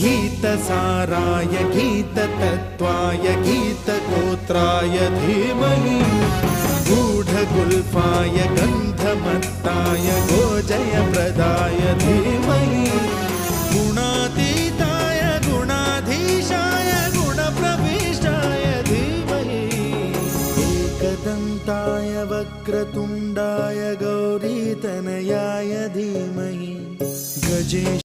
गीतसाराय गीततत्त्वाय गीतगोत्राय धीमहि गूढगुल्फाय गन्धमत्ताय गोजयप्रदाय धीमहि गुणातीताय गुणाधीशाय गुणप्रविष्टाय धीमहि एकदन्ताय वक्रतुण्डाय गौरीतनयाय धीमहि गजेश